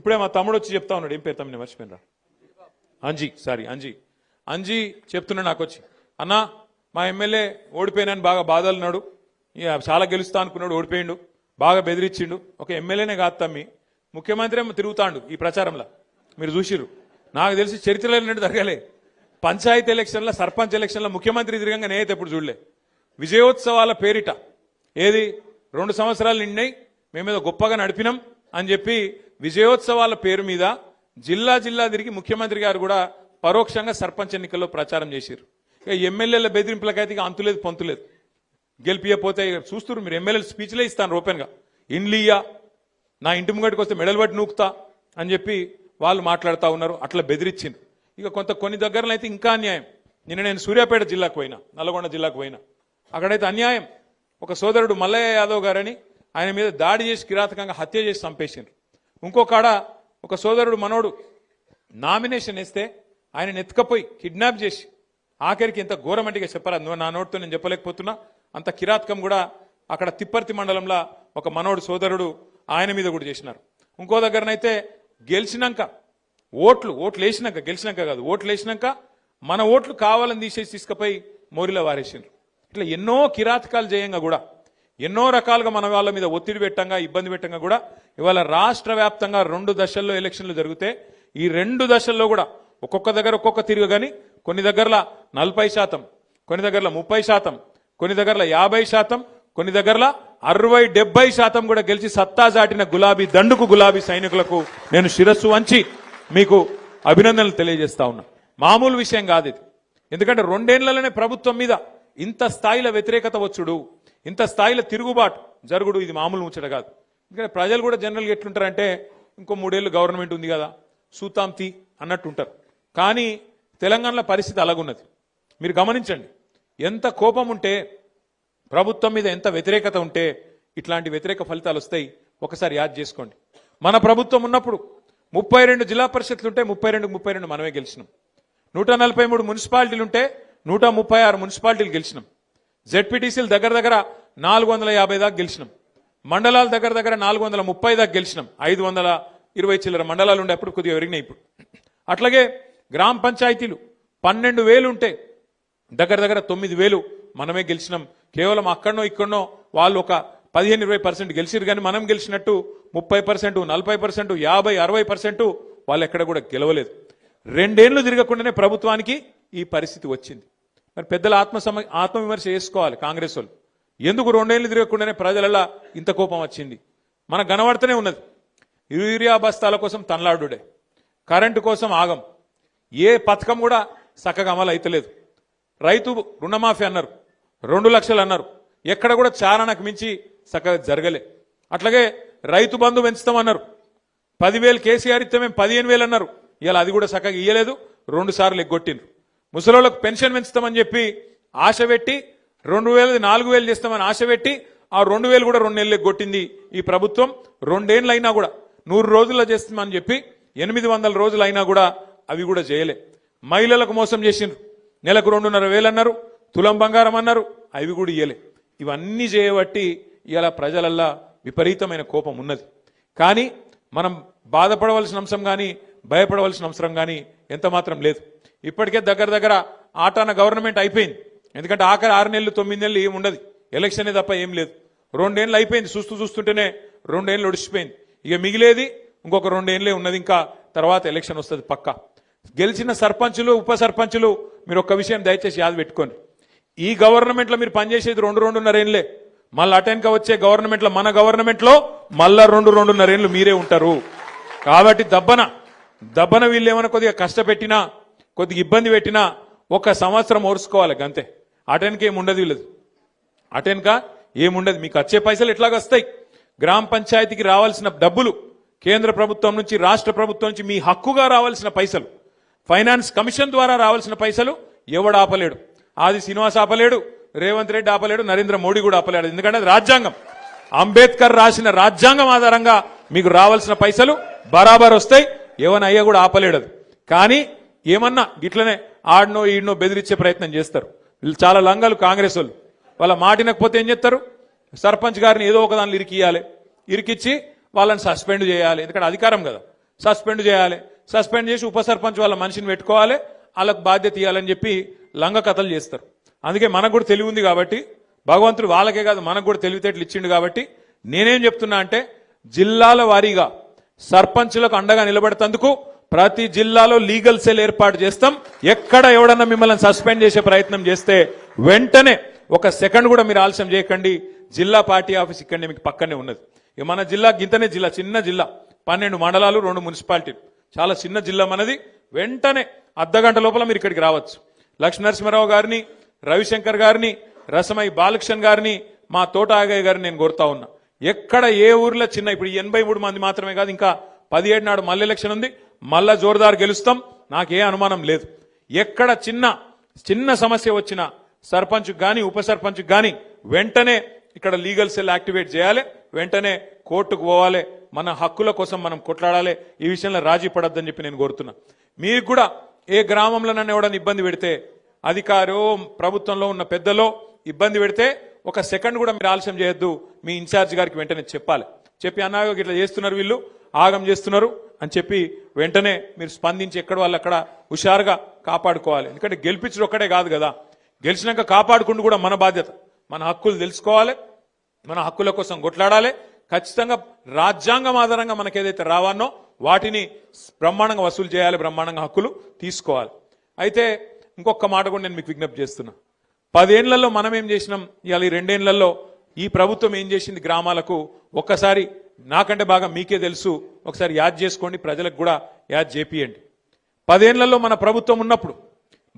ఇప్పుడే మా తమ్ముడు వచ్చి చెప్తా ఉన్నాడు, ఏం పేరు తమ్ముని మర్చిపోయినరా, అంజీ చెప్తున్నా నాకు వచ్చి, అన్న మా ఎమ్మెల్యే ఓడిపోయినాను బాగా బాధలున్నాడు, చాలా గెలుస్తా అనుకున్నాడు, ఓడిపోయిండు, బాగా బెదిరించిండు. ఒక ఎమ్మెల్యేనే కాదు తమ్మి, ముఖ్యమంత్రి ఏమో తిరుగుతాండు ఈ ప్రచారంలో, మీరు చూసిర్రు. నాకు తెలిసి చరిత్రలో జరగలే, పంచాయతీ ఎలక్షన్ల సర్పంచ్ ఎలక్షన్ల ముఖ్యమంత్రి తిరగంగా నేనైతే ఎప్పుడు చూడలే. విజయోత్సవాల పేరిట ఏది 2 సంవత్సరాలు నిండినాయి, మేమేదో గొప్పగా నడిపినాం అని చెప్పి విజయోత్సవాల పేరు మీద జిల్లా తిరిగి ముఖ్యమంత్రి గారు కూడా పరోక్షంగా సర్పంచ్ ఎన్నికల్లో ప్రచారం చేశారు. ఇక ఎమ్మెల్యేల బెదిరింపులకైతే ఇక అంతులేదు పొంతులేదు. గెలిపియపోతే చూస్తున్నారు మీరు, ఎమ్మెల్యేలు స్పీచ్లే ఇస్తాను ఓపెన్గా, ఇండ్లియా నా ఇంటి ముంగడికి వస్తే మెడలు బట్టి నూకుతా అని చెప్పి వాళ్ళు మాట్లాడుతూ ఉన్నారు, అట్లా బెదిరించింది. ఇక కొన్ని దగ్గరలో అయితే ఇంకా అన్యాయం. నేను సూర్యాపేట జిల్లాకు పోయినా, నల్గొండ జిల్లాకు పోయినా, అక్కడైతే అన్యాయం. ఒక సోదరుడు మల్లయ్య యాదవ్ గారని ఆయన మీద దాడి చేసి కిరాతకంగా హత్య చేసి చంపేసిండ్రు. ఇంకొకడ ఒక సోదరుడు మనోడు నామినేషన్ వేస్తే ఆయన ఎత్తుకపోయి కిడ్నాప్ చేసి, ఆఖరికి ఎంత ఘోరమంటిగా చెప్పరా, నా నోటితో నేను చెప్పలేకపోతున్నా, అంత కిరాతకం కూడా అక్కడ తిప్పర్తి మండలంలో ఒక మనోడు సోదరుడు ఆయన మీద కూడా చేసినారు. ఇంకో దగ్గరనైతే గెలిచినాక ఓట్లు వేసినాక, గెలిచినాక కాదు, ఓట్లు వేసినాక మన ఓట్లు కావాలని తీసేసి తీసుకుపోయి మోరిలో వారేసిండ్రు. ఇట్లా ఎన్నో కిరాతకాలు చేయంగా కూడా, ఎన్నో రకాలుగా మన వాళ్ళ మీద ఒత్తిడి పెట్టంగా, ఇబ్బంది పెట్టంగా కూడా ఇవాళ రాష్ట్ర వ్యాప్తంగా 2 దశల్లో ఎలక్షన్లు జరిగితే ఈ 2 దశల్లో కూడా ఒక్కొక్క దగ్గర ఒక్కొక్క తిరుగు, కానీ కొన్ని దగ్గరలో 40%, కొన్ని దగ్గరలో 30%, కొన్ని దగ్గరలో 50%, కొన్ని దగ్గరలో 60-70% కూడా గెలిచి సత్తా చాటిన గులాబీ సైనికులకు నేను శిరస్సు వంచి మీకు అభినందనలు తెలియజేస్తా ఉన్నా. మామూలు విషయం కాదు ఇది. ఎందుకంటే 2 ఏళ్లలోనే ప్రభుత్వం మీద ఇంత స్థాయిలో వ్యతిరేకత వచ్చుడు, ఇంత స్థాయిలో తిరుగుబాటు జరుగుడు, ఇది మామూలు ముచ్చట కాదు. ఎందుకంటే ప్రజలు కూడా జనరల్గా ఎట్లుంటారంటే, ఇంకో 3 ఏళ్ళు గవర్నమెంట్ ఉంది కదా సూతాంతి అన్నట్టు ఉంటారు. కానీ తెలంగాణలో పరిస్థితి అలాగున్నది. మీరు గమనించండి, ఎంత కోపం ఉంటే, ప్రభుత్వం మీద ఎంత వ్యతిరేకత ఉంటే ఇట్లాంటి వ్యతిరేక ఫలితాలు వస్తాయి. ఒకసారి యాద్ చేసుకోండి, మన ప్రభుత్వం ఉన్నప్పుడు 32 జిల్లా పరిషత్లు ఉంటే 32 మనమే గెలిచినాం. 143 మున్సిపాలిటీలు ఉంటే 136 మున్సిపాలిటీలు గెలిచినాం. జెడ్పీటీసీలు దగ్గర 450 దాకా గెలిచినాం. మండలాలు దగ్గర 430 దాకా గెలిచినాం. 520 చిల్లర మండలాలు ఉండే అప్పుడు కొద్దిగా పెరిగినాయి ఇప్పుడు. అట్లాగే గ్రామ పంచాయతీలు 12,000 ఉంటే దగ్గర 9,000 మనమే గెలిచినాం. కేవలం అక్కడనో ఇక్కడనో వాళ్ళు ఒక 15-20% గెలిచిరు, కానీ మనం గెలిచినట్టు 30%, 40%, 50-60% వాళ్ళు ఎక్కడ కూడా గెలవలేదు. 2 ఏళ్లు తిరగకుండానే ప్రభుత్వానికి ఈ పరిస్థితి వచ్చింది. మరి పెద్దల ఆత్మవిమర్శ చేసుకోవాలి కాంగ్రెస్ వాళ్ళు. ఎందుకు 2 ఏళ్లు తిరగకుండానే ప్రజలలో ఇంత కోపం వచ్చింది? మనకు కనబడుతూనే ఉన్నది. యూరియా బస్తాల కోసం తనలాడుడే, కరెంటు కోసం ఆగం, ఏ పథకం కూడా చక్కగా అమలు అయితలేదు. రైతు రుణమాఫీ అన్నారు, 2 లక్షలు అన్నారు, ఎక్కడ కూడా చారణకు మించి చక్కగా జరగలే. అట్లాగే రైతు బంధు పెంచుతామన్నారు, 10,000 కేసీఆర్ ఇస్తే మేము 15,000 అన్నారు, ఇలా అది కూడా చక్కగా ఇయ్యలేదు, 2 సార్లు ఎగ్గొట్టిండ్రు. ముసలోళ్ళకు పెన్షన్ పెంచుతామని చెప్పి ఆశ పెట్టి 2,000 4,000 చేస్తామని ఆశ పెట్టి ఆ 2,000 కూడా 2 నెలలు ఎగ్గొట్టింది ఈ ప్రభుత్వం. 2 ఏళ్ళు అయినా కూడా 100 రోజుల్లో చేస్తామని చెప్పి 800 రోజులు అయినా కూడా అవి కూడా చేయలే. మహిళలకు మోసం చేసిండ్రు, నెలకు 2,500 అన్నారు, తులం బంగారం అన్నారు, అవి కూడా ఇయ్యలే. ఇవన్నీ చేయబట్టి ఇలా ప్రజలల్లా విపరీతమైన కోపం ఉన్నది. కానీ మనం బాధపడవలసిన అంశం కానీ భయపడవలసిన అవసరం కానీ ఎంత మాత్రం లేదు. ఇప్పటికే దగ్గర ఆటాన గవర్నమెంట్ అయిపోయింది. ఎందుకంటే ఆఖరి 6 నెలలు 9 నెలలు ఏమి ఉండదు, ఎలక్షనే తప్ప ఏం లేదు. 2 ఏళ్ళు అయిపోయింది, చూస్తుంటేనే 2 ఏళ్ళు ఒడిచిపోయింది. ఇక మిగిలేది ఇంకొక 2 ఏళ్ళే ఉన్నది, ఇంకా తర్వాత ఎలక్షన్ వస్తుంది పక్కా. గెలిచిన సర్పంచులు ఉప సర్పంచులు మీరు ఒక్క విషయం దయచేసి యాద పెట్టుకోండి, ఈ గవర్నమెంట్లో మీరు పనిచేసేది 2-2.5 ఏళ్ళే. మళ్ళీ అటెన్క వచ్చే గవర్నమెంట్లో, మన గవర్నమెంట్లో మళ్ళా 2-2.5 ఏళ్ళు మీరే ఉంటారు. కాబట్టి దబ్బన వీళ్ళు ఏమైనా కొద్దిగా కష్టపెట్టినా, కొద్దిగా ఇబ్బంది పెట్టినా 1 సంవత్సరం ఓర్చుకోవాలి అంతే. అటెన్క ఏముండదు, వీళ్ళది అటెన్క ఏముండదు. మీకు వచ్చే పైసలు ఎట్లాగ వస్తాయి? గ్రామ పంచాయతీకి రావాల్సిన డబ్బులు కేంద్ర ప్రభుత్వం నుంచి, రాష్ట్ర ప్రభుత్వం నుంచి మీ హక్కుగా రావాల్సిన పైసలు, ఫైనాన్స్ కమిషన్ ద్వారా రావాల్సిన పైసలు ఎవడు ఆపలేడు. ఆది శ్రీనివాస్ ఆపలేడు, రేవంత్ రెడ్డి ఆపలేడు, నరేంద్ర మోడీ కూడా ఆపలేడు. ఎందుకంటే అది రాజ్యాంగం, అంబేద్కర్ రాసిన రాజ్యాంగం ఆధారంగా మీకు రావాల్సిన పైసలు బరాబర్ వస్తాయి, ఎవనయ్యా కూడా ఆపలేడు అది. కానీ ఏమన్నా ఇట్లనే ఆడనో ఈడనో బెదిరించే ప్రయత్నం చేస్తారు వీళ్ళు. చాలా లంగలు కాంగ్రెస్ వాళ్ళు. వాళ్ళ మాటినకపోతే ఏం చేస్తారు? సర్పంచ్ గారిని ఏదో ఒక దానిలో ఇరికియాలి, ఇరికిచ్చి వాళ్ళని సస్పెండ్ చేయాలి. ఎందుకంటే అధికారం కదా, సస్పెండ్ చేయాలి, సస్పెండ్ చేసి ఉప సర్పంచ్ వాళ్ళ మనిషిని పెట్టుకోవాలి, వాళ్ళకు బాధ్యత ఇవ్వాలని చెప్పి లంగ కథలు చేస్తారు. అందుకే మనకు కూడా తెలివి ఉంది కాబట్టి, భగవంతుడు వాళ్ళకే కాదు మనకు కూడా తెలివితేటలు ఇచ్చిండు కాబట్టి నేనేం చెప్తున్నా అంటే, జిల్లాల వారీగా సర్పంచులకు అండగా నిలబడేందుకు ప్రతి జిల్లాలో లీగల్ సెల్ ఏర్పాటు చేస్తాం. ఎక్కడ ఎవడన్నా మిమ్మల్ని సస్పెండ్ చేసే ప్రయత్నం చేస్తే వెంటనే ఒక సెకండ్ కూడా మీరు ఆలస్యం చేయకండి. జిల్లా పార్టీ ఆఫీస్ ఇక్కడనే మీకు పక్కనే ఉన్నది. ఇక మన జిల్లా గింతనే జిల్లా, చిన్న జిల్లా, 12 మండలాలు, 2 మున్సిపాలిటీలు, చాలా చిన్న జిల్లా మనది. వెంటనే అర్ధగంట లోపల మీరు ఇక్కడికి రావచ్చు. లక్ష్మీనరసింహారావు గారిని, రవిశంకర్ గారిని, రసమై బాలకృష్ణ గారిని, మా తోట ఆగయ్య గారిని నేను కోరుతా ఉన్నా. ఎక్కడ ఏ ఊర్లో చిన్న, ఇప్పుడు 83 మంది మాత్రమే కాదు, ఇంకా 17 నాడు మళ్ళీ ఎలక్షన్ ఉంది, మళ్ళా జోరుదారు గెలుస్తాం, నాకే అనుమానం లేదు. ఎక్కడ చిన్న సమస్య వచ్చినా సర్పంచ్ గాని ఉప సర్పంచ్ గాని వెంటనే ఇక్కడ లీగల్ సెల్ యాక్టివేట్ చేయాలి, వెంటనే కోర్టుకు పోవాలి, మన హక్కుల కోసం మనం కొట్లాడాలి. ఈ విషయంలో రాజీ పడద్దని చెప్పి నేను కోరుతున్నా. మీకు కూడా ఏ గ్రామంలో నన్ను ఎవడన్నా ఇబ్బంది పెడితే, అధికారో ప్రభుత్వంలో ఉన్న పెద్దలో ఇబ్బంది పెడితే ఒక సెకండ్ కూడా మీరు ఆలస్యం చేయొద్దు. మీ ఇన్ఛార్జ్ గారికి వెంటనే చెప్పాలి. చెప్పి అన్నాయో ఇట్లా చేస్తున్నారు, వీళ్ళు ఆగం చేస్తున్నారు అని చెప్పి వెంటనే మీరు స్పందించి ఎక్కడ వాళ్ళు అక్కడ హుషారుగా కాపాడుకోవాలి. ఎందుకంటే గెలిపించడం ఒక్కడే కాదు కదా, గెలిచినాక కాపాడుకుంటూ కూడా మన బాధ్యత. మన హక్కులు తెలుసుకోవాలి, మన హక్కుల కోసం కొట్లాడాలి. ఖచ్చితంగా రాజ్యాంగం ఆధారంగా మనకు ఏదైతే రావానో వాటిని బ్రహ్మాండంగా వసూలు చేయాలి, బ్రహ్మాండంగా హక్కులు తీసుకోవాలి. అయితే ఇంకొక మాట కూడా నేను మీకు విజ్ఞప్తి చేస్తున్నా. 10 ఏళ్లలో మనం ఏం చేసినాం, ఇవాళ ఈ 2 ఏళ్లలో ఈ ప్రభుత్వం ఏం చేసింది గ్రామాలకు ఒక్కసారి నాకంటే బాగా మీకే తెలుసు. ఒకసారి యాద్ చేసుకోండి, ప్రజలకు కూడా యాద్ చేపియండి. 10 ఏళ్లలో మన ప్రభుత్వం ఉన్నప్పుడు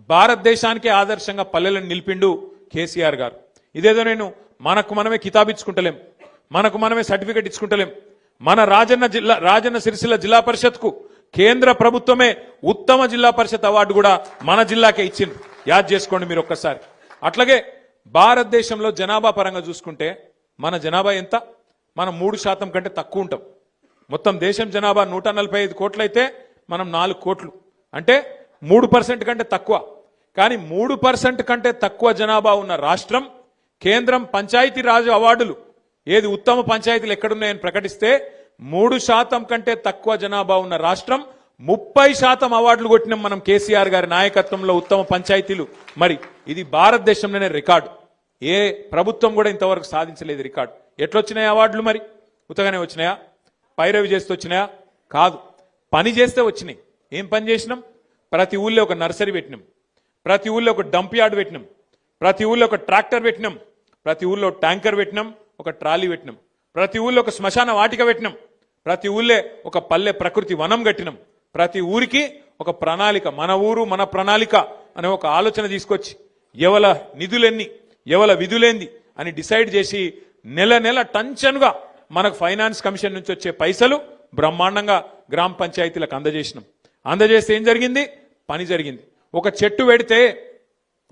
భారతదేశానికే ఆదర్శంగా పల్లెలను నిలిపిండు కేసీఆర్ గారు. ఇదేదో నేను మనకు మనమే కితాబిచ్చుకుంటలేం, మనకు మనమే సర్టిఫికెట్ ఇచ్చుకుంటలేం. మన రాజన్న సిరిసిల్ల జిల్లా పరిషత్కు కేంద్ర ప్రభుత్వమే ఉత్తమ జిల్లా పరిషత్ అవార్డు కూడా మన జిల్లాకే ఇచ్చింది. యాద్ చేసుకోండి మీరు ఒక్కసారి. అట్లాగే భారతదేశంలో జనాభా పరంగా చూసుకుంటే మన జనాభా ఎంత? మనం 3% కంటే తక్కువ ఉంటాం. మొత్తం దేశం జనాభా 145 కోట్లయితే మనం 4 కోట్లు, అంటే 3% కంటే తక్కువ. కానీ 3% కంటే తక్కువ జనాభా ఉన్న రాష్ట్రం కేంద్రం పంచాయతీ రాజ్ అవార్డులు ఏది ఉత్తమ పంచాయతీలు ఎక్కడున్నాయని ప్రకటిస్తే 3% కంటే తక్కువ జనాభా ఉన్న రాష్ట్రం 30% అవార్డులు కొట్టినాం మనం కేసీఆర్ గారి నాయకత్వంలో ఉత్తమ పంచాయతీలు. మరి ఇది భారతదేశంలోనే రికార్డు. ఏ ప్రభుత్వం కూడా ఇంతవరకు సాధించలేదు రికార్డు. ఎట్లొచ్చినాయి అవార్డులు? మరి ఉత్తగానే వచ్చినాయా? పైరవి చేస్తే వచ్చినాయా? కాదు, పని చేస్తే వచ్చినాయి. ఏం పని చేసినాం? ప్రతి ఊళ్ళో ఒక నర్సరీ పెట్టినాం, ప్రతి ఊళ్ళో ఒక డంప్ యార్డ్ పెట్టినాం, ప్రతి ఊళ్ళో ఒక ట్రాక్టర్ పెట్టినాం, ప్రతి ఊళ్ళో ట్యాంకర్ పెట్టినాం, ఒక ట్రాలీ పెట్టినాం, ప్రతి ఊళ్ళో ఒక శ్మశాన వాటిక పెట్టినాం, ప్రతి ఊళ్ళే ఒక పల్లె ప్రకృతి వనం కట్టినాం. ప్రతి ఊరికి ఒక ప్రణాళిక, మన ఊరు మన ప్రణాళిక అనే ఒక ఆలోచన తీసుకొచ్చి ఎవల నిధులెన్ని ఎవల విధులేంది అని డిసైడ్ చేసి నెల నెల టంచనుగా మనకు ఫైనాన్స్ కమిషన్ నుంచి వచ్చే పైసలు బ్రహ్మాండంగా గ్రామ పంచాయతీలకు అందజేసినాం. అందజేస్తే ఏం జరిగింది? పని జరిగింది. ఒక చెట్టు పెడితే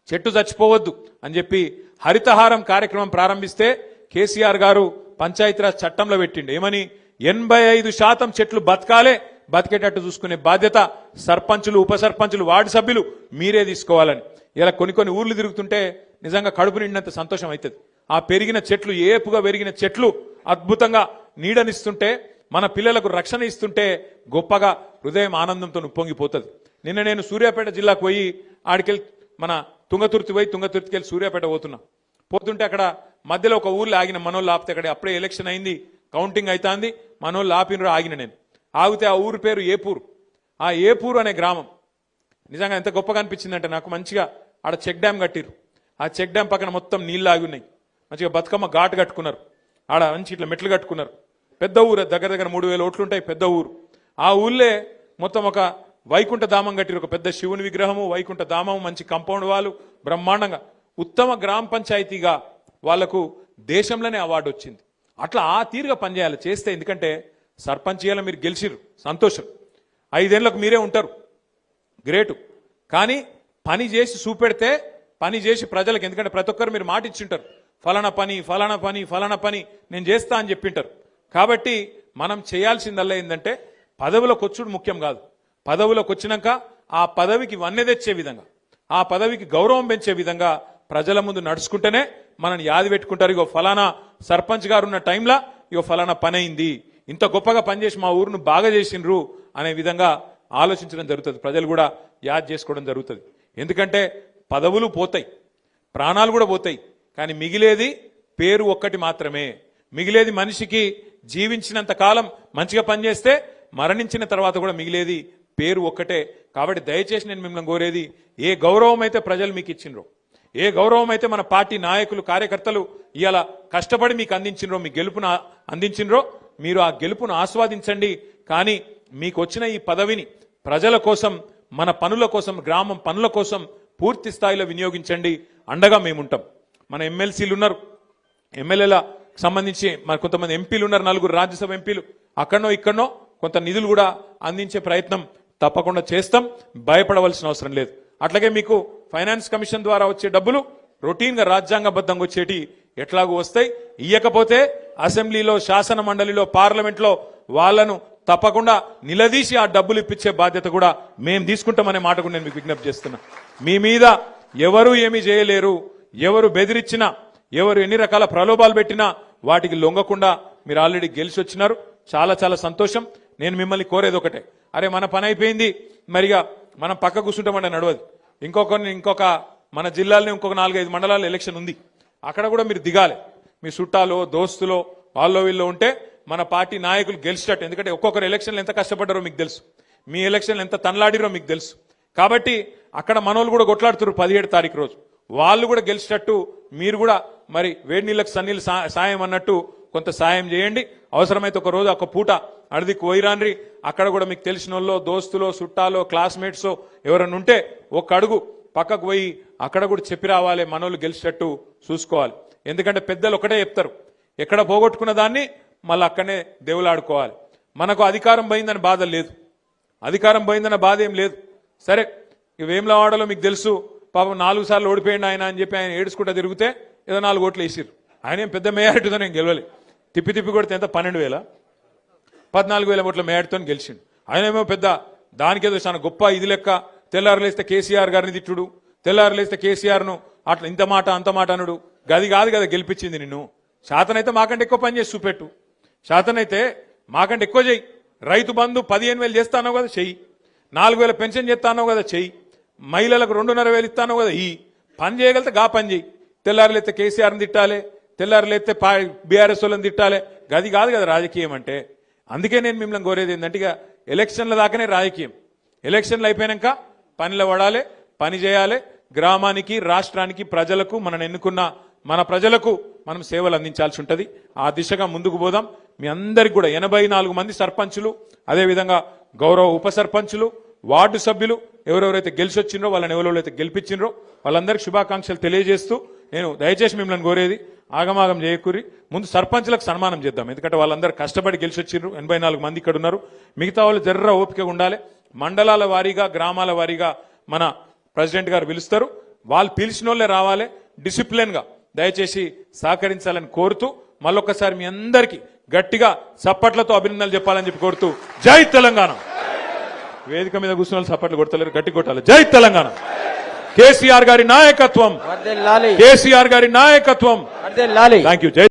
చెట్టు చచ్చిపోవద్దు అని చెప్పి హరితహారం కార్యక్రమం ప్రారంభిస్తే కేసీఆర్ గారు పంచాయతీరాజ్ చట్టంలో పెట్టిండు. ఏమని? 85% చెట్లు బతకాలే, బతికేటట్టు చూసుకునే బాధ్యత సర్పంచులు, ఉప సర్పంచులు, వార్డు సభ్యులు మీరే తీసుకోవాలని. ఇలా కొన్ని ఊర్లు తిరుగుతుంటే నిజంగా కడుపు నిండినంత సంతోషం అవుతుంది. ఆ పెరిగిన చెట్లు, ఏపుగా పెరిగిన చెట్లు అద్భుతంగా నీడనిస్తుంటే, మన పిల్లలకు రక్షణ ఇస్తుంటే గొప్పగా హృదయం ఆనందంతో ఉప్పొంగిపోతుంది. నిన్న నేను సూర్యాపేట జిల్లాకు పోయి ఆడికెళ్ళి మన తుంగతుర్తికి వెళ్ళి సూర్యాపేట పోతుంటే అక్కడ మధ్యలో ఒక ఊర్లో ఆగిన, మనోళ్ళు ఆపితే, అక్కడ అప్పుడే ఎలక్షన్ అయింది, కౌంటింగ్ అవుతుంది, మనోళ్ళు ఆపినరు, ఆగిన నేను. ఆగితే ఆ ఊరు పేరు ఏపూరు. ఆ ఏపూరు అనే గ్రామం నిజంగా ఎంత గొప్పగా అనిపించిందంటే నాకు, మంచిగా ఆడ చెక్ డ్యామ్ కట్టిరు. ఆ చెక్ డ్యామ్ పక్కన మొత్తం నీళ్ళు ఆగి ఉన్నాయి. మంచిగా బతుకమ్మ ఘాటు కట్టుకున్నారు, ఆడ మంచి ఇట్లా మెట్లు కట్టుకున్నారు. పెద్ద ఊరు, దగ్గర 3000 ఓట్లు ఉంటాయి, పెద్ద ఊరు. ఆ ఊళ్ళే మొత్తం ఒక వైకుంఠ ధామం కట్టిరు, ఒక పెద్ద శివుని విగ్రహము, వైకుంఠ ధామము, మంచి కాంపౌండ్ వాళ్ళు, బ్రహ్మాండంగా ఉత్తమ గ్రామ పంచాయతీగా వాళ్లకు దేశంలోనే అవార్డు వచ్చింది. అట్లా ఆ తీరుగా పనిచేయాలి చేస్తే. ఎందుకంటే సర్పంచ్ చేయాలి, మీరు గెలిచిర్రు, సంతోషం, 5 ఏళ్లకు మీరే ఉంటారు, గ్రేటు. కానీ పని చేసి చూపెడితే, పని చేసి ప్రజలకు, ఎందుకంటే ప్రతి ఒక్కరు మీరు మాట ఇచ్చింటారు, ఫలానా పని ఫలానా పని ఫలానా పని నేను చేస్తా అని చెప్పింటారు. కాబట్టి మనం చేయాల్సిందల్లా ఏంటంటే పదవిలోకి వచ్చుడు ముఖ్యం కాదు, పదవిలోకి వచ్చినాక ఆ పదవికి వన్నె తెచ్చే విధంగా, ఆ పదవికి గౌరవం పెంచే విధంగా ప్రజల ముందు నడుచుకుంటేనే మనని యాది పెట్టుకుంటారు. ఇగో ఫలానా సర్పంచ్ గారు ఉన్న టైంలో ఇగో ఫలానా పని అయింది, ఇంత గొప్పగా పనిచేసి మా ఊరును బాగా చేసిండ్రు అనే విధంగా ఆలోచించడం జరుగుతుంది. ప్రజలు కూడా యాద్ చేసుకోవడం జరుగుతుంది. ఎందుకంటే పదవులు పోతాయి, ప్రాణాలు కూడా పోతాయి, కానీ మిగిలేది పేరు ఒక్కటి మాత్రమే. మిగిలేది మనిషికి జీవించినంత కాలం మంచిగా పనిచేస్తే మరణించిన తర్వాత కూడా మిగిలేది పేరు ఒక్కటే. కాబట్టి దయచేసి నేను మిమ్మల్ని కోరేది, ఏ గౌరవం అయితే ప్రజలు మీకు ఇచ్చిండ్రో, ఏ గౌరవం అయితే మన పార్టీ నాయకులు కార్యకర్తలు ఇవాళ కష్టపడి మీకు అందించినరో, మీ గెలుపును అందించినరో, మీరు ఆ గెలుపును ఆస్వాదించండి. కానీ మీకు వచ్చిన ఈ పదవిని ప్రజల కోసం, మన పనుల కోసం, గ్రామం పనుల కోసం పూర్తి స్థాయిలో వినియోగించండి. అండగా మేముంటాం. మన ఎమ్మెల్సీలు ఉన్నారు, ఎమ్మెల్యేల సంబంధించి మరి కొంతమంది ఎంపీలు ఉన్నారు, 4 రాజ్యసభ ఎంపీలు. అక్కడనో ఇక్కడనో కొంత నిధులు కూడా అందించే ప్రయత్నం తప్పకుండా చేస్తాం. భయపడవలసిన అవసరం లేదు. అట్లాగే మీకు ఫైనాన్స్ కమిషన్ ద్వారా వచ్చే డబ్బులు రొటీన్గా రాజ్యాంగబద్ధంగా వచ్చేటి ఎట్లాగూ వస్తాయి. ఇయ్యకపోతే అసెంబ్లీలో, శాసన మండలిలో, పార్లమెంట్లో వాళ్ళను తప్పకుండా నిలదీసి ఆ డబ్బులు ఇప్పించే బాధ్యత కూడా మేము తీసుకుంటామనే మాట కూడా నేను మీకు విజ్ఞప్తి చేస్తున్నా. మీ మీద ఎవరు ఏమీ చేయలేరు. ఎవరు బెదిరించినా, ఎవరు ఎన్ని రకాల ప్రలోభాలు పెట్టినా వాటికి లొంగకుండా మీరు ఆల్రెడీ గెలిచి వచ్చినారు. చాలా చాలా సంతోషం. నేను మిమ్మల్ని కోరేది ఒకటే, అరే మన పని అయిపోయింది, మరిగా మనం పక్క కూర్చుంటామంటే నడవదు. ఇంకొక మన జిల్లాలోనే ఇంకొక 4-5 మండలాల్లో ఎలక్షన్ ఉంది. అక్కడ కూడా మీరు దిగాలి. మీ చుట్టాలో, దోస్తులో, వాళ్ళలో వీళ్ళు ఉంటే మన పార్టీ నాయకులు గెలిచేటట్టు. ఎందుకంటే ఒక్కొక్కరు ఎలక్షన్లు ఎంత కష్టపడ్డారో మీకు తెలుసు, మీ ఎలక్షన్లు ఎంత తనలాడిరో మీకు తెలుసు. కాబట్టి అక్కడ మనోళ్ళు కూడా కొట్లాడుతారు 17 తారీఖు రోజు. వాళ్ళు కూడా గెలిచేటట్టు మీరు కూడా మరి వేడి నీళ్ళకి సన్నీళ్ళు సాయం అన్నట్టు కొంత సాయం చేయండి. అవసరమైతే ఒక రోజు, ఒక పూట అడిదికి పోయిరాన్రి. అక్కడ కూడా మీకు తెలిసిన వాళ్ళు, దోస్తులో, చుట్టాలో, క్లాస్మేట్సో ఎవరన్నా ఉంటే ఒక్క అడుగు పక్కకు పోయి అక్కడ కూడా చెప్పి రావాలి. మనోళ్ళు గెలిచేటట్టు చూసుకోవాలి. ఎందుకంటే పెద్దలు ఒకటే చెప్తారు, ఎక్కడ పోగొట్టుకున్న దాన్ని మళ్ళీ అక్కడనే దేవులాడుకోవాలి. మనకు అధికారం పోయిందని బాధ లేదు, అధికారం పోయిందన్న బాధ ఏం లేదు. సరే, వేములవాడలో మీకు తెలుసు, పాపం 4 సార్లు ఓడిపోయింది ఆయన అని చెప్పి ఆయన ఏడుచుకుంటా తిరిగితే ఏదో 4 ఓట్లు వేసిరు. ఆయన ఏం పెద్ద మేయారిటీతో నేను గెలవాలి. తిప్పి కొడితే ఎంత 12,000, 14,000 ఓట్ల మేయారిటీతో గెలిచిండు. ఆయనేమో పెద్ద దానికేదో చాలా గొప్ప ఇది లెక్క. తెల్లారులేస్తే కేసీఆర్ గారిని తిట్టుడు, తెల్లారులేస్తే కేసీఆర్ను అట్లా ఇంత మాట అంత మాట అనుడు. గది కాదు కదా గెలిపించింది నిన్ను. శాతనైతే మాకంటే ఎక్కువ పని చేసి చూపెట్టు, శాతనైతే మాకంటే ఎక్కువ చెయ్యి. రైతు బంధు 15,000 చేస్తానో కదా చెయ్యి, 4,000 పెన్షన్ చేస్తానో కదా చెయ్యి, మహిళలకు 2,500 ఇస్తానో కదా ఈ పని చేయగలిగితే గా పని చేయి. తెల్లారులేస్తే కేసీఆర్ని తిట్టాలి, తెల్లారులేస్తే బీఆర్ఎస్ వాళ్ళని తిట్టాలి. గది కాదు కదా రాజకీయం అంటే. అందుకే నేను మిమ్మల్ని కోరేది ఏంటంటే, ఇక ఎలక్షన్ల దాకానే రాజకీయం. ఎలక్షన్లు అయిపోయాక పనిలో పడాలి, పని చేయాలి. గ్రామానికి, రాష్ట్రానికి, ప్రజలకు, మనం ఎన్నుకున్న మన ప్రజలకు మనం సేవలు అందించాల్సి ఉంటుంది. ఆ దిశగా ముందుకు పోదాం. మీ అందరికి కూడా 84 మంది సర్పంచులు, అదేవిధంగా గౌరవ ఉప సర్పంచులు, వార్డు సభ్యులు ఎవరెవరైతే గెలిచి వచ్చిండ్రో, వాళ్ళని ఎవరెవరైతే గెలిపించిండ్రో వాళ్ళందరికీ శుభాకాంక్షలు తెలియజేస్తూ, నేను దయచేసి మిమ్మల్ని కోరేది, ఆగమాగం చేయకూరి ముందు సర్పంచులకు సన్మానం చేద్దాం. ఎందుకంటే వాళ్ళందరూ కష్టపడి గెలిచి వచ్చిండ్రు. 84 మంది ఇక్కడ ఉన్నారు. మిగతా వాళ్ళు జర్ర ఓపికగా ఉండాలి. మండలాల వారీగా, గ్రామాల వారీగా మన ప్రెసిడెంట్ గారు పిలుస్తారు. వాళ్ళు పిలిచిన వాళ్ళే రావాలి. డిసిప్లిన్గా దయచేసి సహకరించాలని కోరుతూ, మళ్ళొక్కసారి మీ అందరికీ గట్టిగా చప్పట్లతో అభినందనలు చెప్పాలని చెప్పి కోరుతూ, జై తెలంగాణ. వేదిక మీద కూర్చున్న వాళ్ళు చప్పట్లు కొడతలేరు, గట్టి కొట్టాలి. జై తెలంగాణ. కేసీఆర్ గారి నాయకత్వం, కేసీఆర్ గారి నాయకత్వం. Thank you. జై